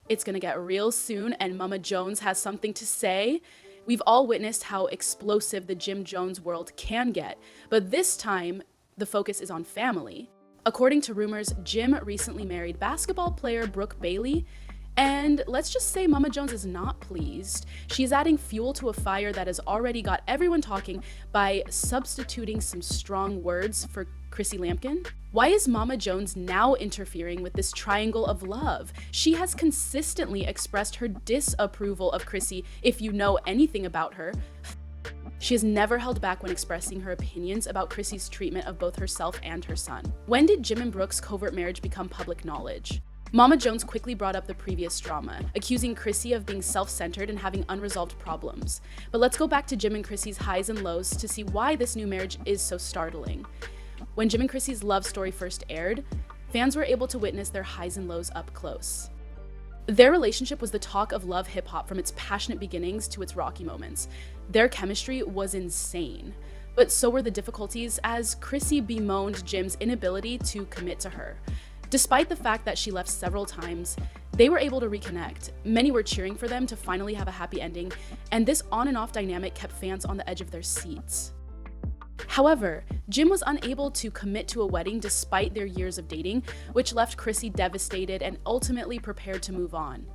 It's gonna get real soon, and Mama Jones has something to say. We've all witnessed how explosive the Jim Jones world can get, but this time, the focus is on family. According to rumors, Jim recently married basketball player Brooke Bailey, and let's just say Mama Jones is not pleased. She's adding fuel to a fire that has already got everyone talking by substituting some strong words for Chrissy Lampkin. Why is Mama Jones now interfering with this triangle of love? She has consistently expressed her disapproval of Chrissy, if you know anything about her. She has never held back when expressing her opinions about Chrissy's treatment of both herself and her son. When did Jim and Brooke's covert marriage become public knowledge? Mama Jones quickly brought up the previous drama, accusing Chrissy of being self-centered and having unresolved problems. But let's go back to Jim and Chrissy's highs and lows to see why this new marriage is so startling. When Jim and Chrissy's love story first aired, fans were able to witness their highs and lows up close. Their relationship was the talk of love hip-hop from its passionate beginnings to its rocky moments. Their chemistry was insane. But so were the difficulties, as Chrissy bemoaned Jim's inability to commit to her. Despite the fact that she left several times, they were able to reconnect. Many were cheering for them to finally have a happy ending, and this on and off dynamic kept fans on the edge of their seats. However, Jim was unable to commit to a wedding despite their years of dating, which left Chrissy devastated and ultimately prepared to move on.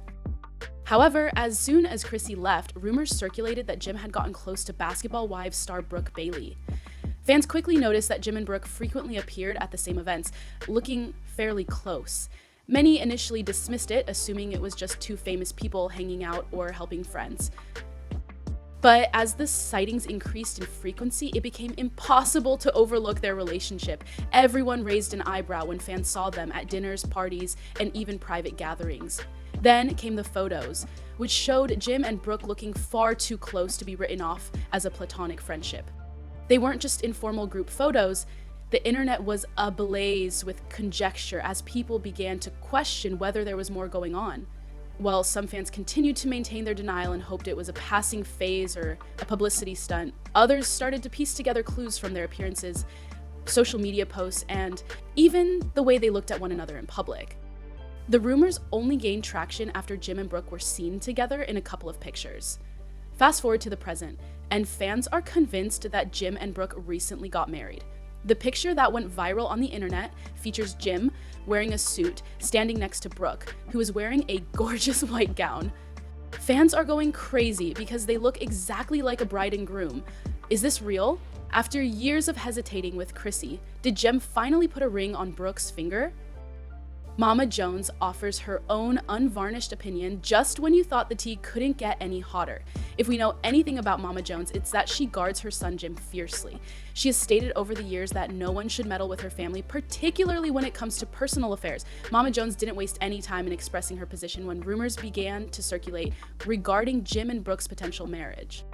However, as soon as Chrissy left, rumors circulated that Jim had gotten close to Basketball Wives star Brooke Bailey. Fans quickly noticed that Jim and Brooke frequently appeared at the same events, looking fairly close. Many initially dismissed it, assuming it was just two famous people hanging out or helping friends. But as the sightings increased in frequency, it became impossible to overlook their relationship. Everyone raised an eyebrow when fans saw them at dinners, parties, and even private gatherings. Then came the photos, which showed Jim and Brooke looking far too close to be written off as a platonic friendship. They weren't just informal group photos. The internet was ablaze with conjecture as people began to question whether there was more going on. While some fans continued to maintain their denial and hoped it was a passing phase or a publicity stunt, others started to piece together clues from their appearances, social media posts, and even the way they looked at one another in public. The rumors only gained traction after Jim and Brooke were seen together in a couple of pictures. Fast forward to the present, and fans are convinced that Jim and Brooke recently got married. The picture that went viral on the internet features Jim wearing a suit standing next to Brooke, who is wearing a gorgeous white gown. Fans are going crazy because they look exactly like a bride and groom. Is this real? After years of hesitating with Chrissy, did Jim finally put a ring on Brooke's finger? Mama Jones offers her own unvarnished opinion just when you thought the tea couldn't get any hotter. If we know anything about Mama Jones, it's that she guards her son Jim fiercely. She has stated over the years that no one should meddle with her family, particularly when it comes to personal affairs. Mama Jones didn't waste any time in expressing her position when rumors began to circulate regarding Jim and Brooke's potential marriage.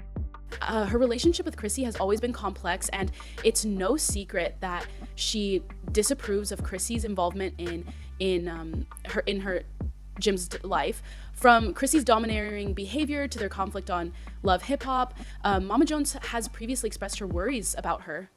Her relationship with Chrissy has always been complex, and it's no secret that she disapproves of Chrissy's involvement in her Jim's life. From Chrissy's domineering behavior to their conflict on love hip hop, Mama Jones has previously expressed her worries about her.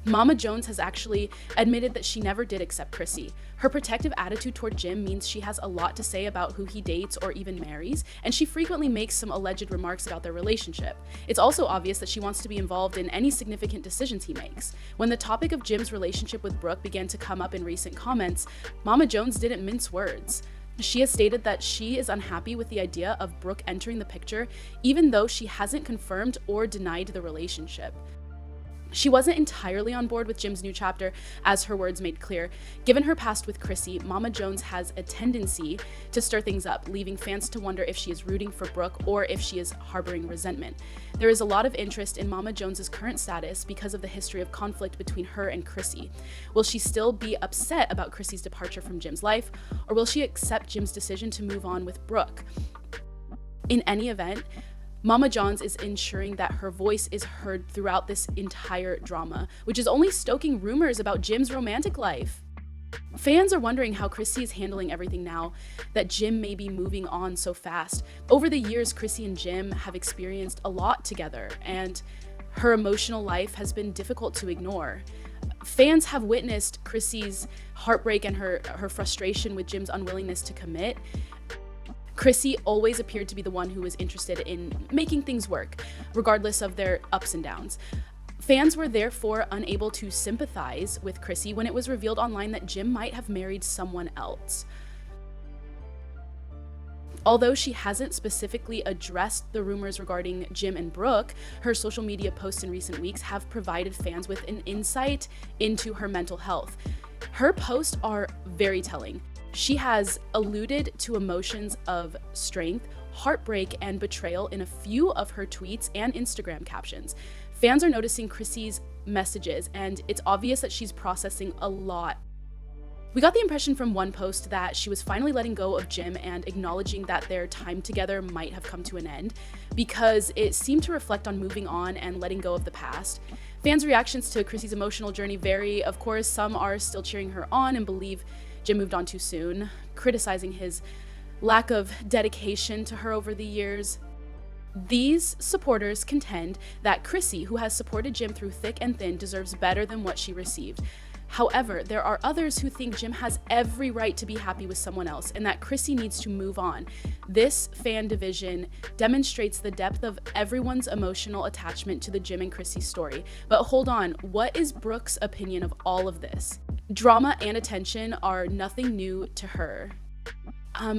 Mama Jones has actually admitted that she never did accept Chrissy. Her protective attitude toward Jim means she has a lot to say about who he dates or even marries, and she frequently makes some alleged remarks about their relationship. It's also obvious that she wants to be involved in any significant decisions he makes. When the topic of Jim's relationship with Brooke began to come up in recent comments, Mama Jones didn't mince words. She has stated that she is unhappy with the idea of Brooke entering the picture, even though she hasn't confirmed or denied the relationship. She wasn't entirely on board with Jim's new chapter, as her words made clear. Given her past with Chrissy, Mama Jones has a tendency to stir things up, leaving fans to wonder if she is rooting for Brooke or if she is harboring resentment. There is a lot of interest in Mama Jones's current status because of the history of conflict between her and Chrissy. Will she still be upset about Chrissy's departure from Jim's life, or will she accept Jim's decision to move on with Brooke? In any event, Mama Jones is ensuring that her voice is heard throughout this entire drama, which is only stoking rumors about Jim's romantic life. Fans are wondering how Chrissy is handling everything now that Jim may be moving on so fast. Over the years, Chrissy and Jim have experienced a lot together, and her emotional life has been difficult to ignore. Fans have witnessed Chrissy's heartbreak and her frustration with Jim's unwillingness to commit. Chrissy always appeared to be the one who was interested in making things work, regardless of their ups and downs. Fans were therefore unable to sympathize with Chrissy when it was revealed online that Jim might have married someone else. Although she hasn't specifically addressed the rumors regarding Jim and Brooke, her social media posts in recent weeks have provided fans with an insight into her mental health. Her posts are very telling. She has alluded to emotions of strength, heartbreak, and betrayal in a few of her tweets and Instagram captions. Fans are noticing Chrissy's messages, and it's obvious that she's processing a lot. We got the impression from one post that she was finally letting go of Jim and acknowledging that their time together might have come to an end, because it seemed to reflect on moving on and letting go of the past. Fans' reactions to Chrissy's emotional journey vary. Of course, some are still cheering her on and believe Jim moved on too soon, criticizing his lack of dedication to her over the years. These supporters contend that Chrissy, who has supported Jim through thick and thin, deserves better than what she received. However, there are others who think Jim has every right to be happy with someone else and that Chrissy needs to move on. This fan division demonstrates the depth of everyone's emotional attachment to the Jim and Chrissy story. But hold on, what is Brooke's opinion of all of this? Drama and attention are nothing new to her.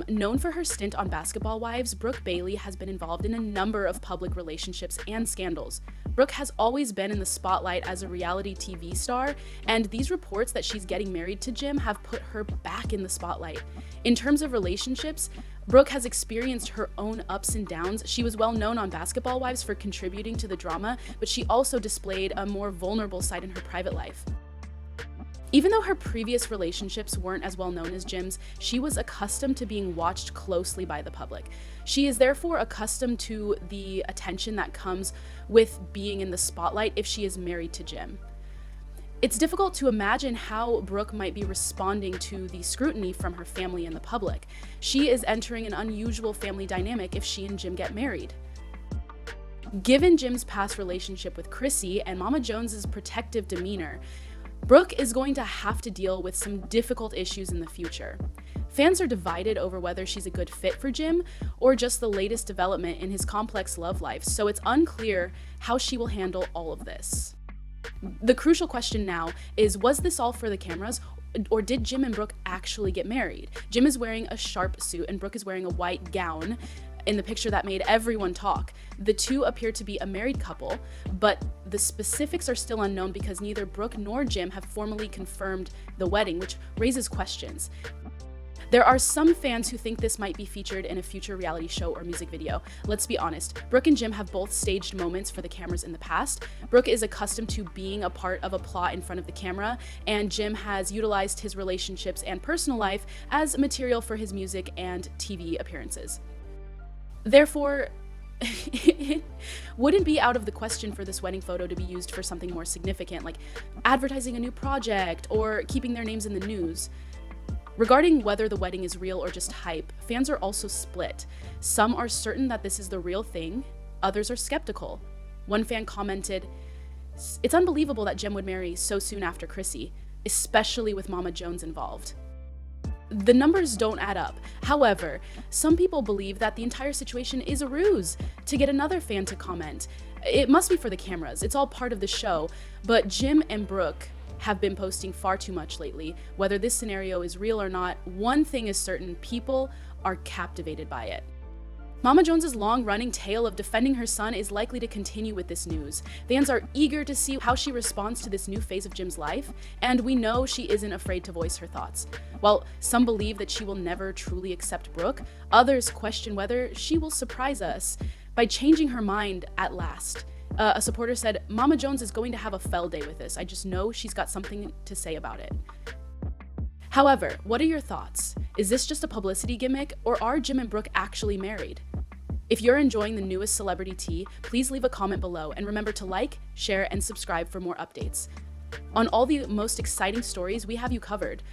Known for her stint on Basketball Wives, Brooke Bailey has been involved in a number of public relationships and scandals. Brooke has always been in the spotlight as a reality TV star, and these reports that she's getting married to Jim have put her back in the spotlight. In terms of relationships, Brooke has experienced her own ups and downs. She was well known on Basketball Wives for contributing to the drama, but she also displayed a more vulnerable side in her private life. Even though her previous relationships weren't as well known as Jim's, she was accustomed to being watched closely by the public. She is therefore accustomed to the attention that comes with being in the spotlight if she is married to Jim. It's difficult to imagine how Brooke might be responding to the scrutiny from her family and the public. She is entering an unusual family dynamic if she and Jim get married. Given Jim's past relationship with Chrissy and Mama Jones's protective demeanor, Brooke is going to have to deal with some difficult issues in the future. Fans are divided over whether she's a good fit for Jim or just the latest development in his complex love life, so it's unclear how she will handle all of this. The crucial question now is, was this all for the cameras, or did Jim and Brooke actually get married? Jim is wearing a sharp suit and Brooke is wearing a white gown in the picture that made everyone talk. The two appear to be a married couple, but the specifics are still unknown because neither Brooke nor Jim have formally confirmed the wedding, which raises questions. There are some fans who think this might be featured in a future reality show or music video. Let's be honest, Brooke and Jim have both staged moments for the cameras in the past. Brooke is accustomed to being a part of a plot in front of the camera, and Jim has utilized his relationships and personal life as material for his music and TV appearances. Therefore, it wouldn't be out of the question for this wedding photo to be used for something more significant, like advertising a new project or keeping their names in the news. Regarding whether the wedding is real or just hype, fans are also split. Some are certain that this is the real thing, others are skeptical. One fan commented, "It's unbelievable that Jim would marry so soon after Chrissy, especially with Mama Jones involved." The numbers don't add up. However, some people believe that the entire situation is a ruse to get another fan to comment. It must be for the cameras. It's all part of the show. But Jim and Brooke have been posting far too much lately. Whether this scenario is real or not, one thing is certain: people are captivated by it. Mama Jones's long-running tale of defending her son is likely to continue with this news. Fans are eager to see how she responds to this new phase of Jim's life, and we know she isn't afraid to voice her thoughts. While some believe that she will never truly accept Brooke, others question whether she will surprise us by changing her mind at last. A supporter said, "Mama Jones is going to have a fell day with this. I just know she's got something to say about it." However, what are your thoughts? Is this just a publicity gimmick, or are Jim and Brooke actually married? If you're enjoying the newest celebrity tea, please leave a comment below and remember to like, share, and subscribe for more updates. On all the most exciting stories, we have you covered.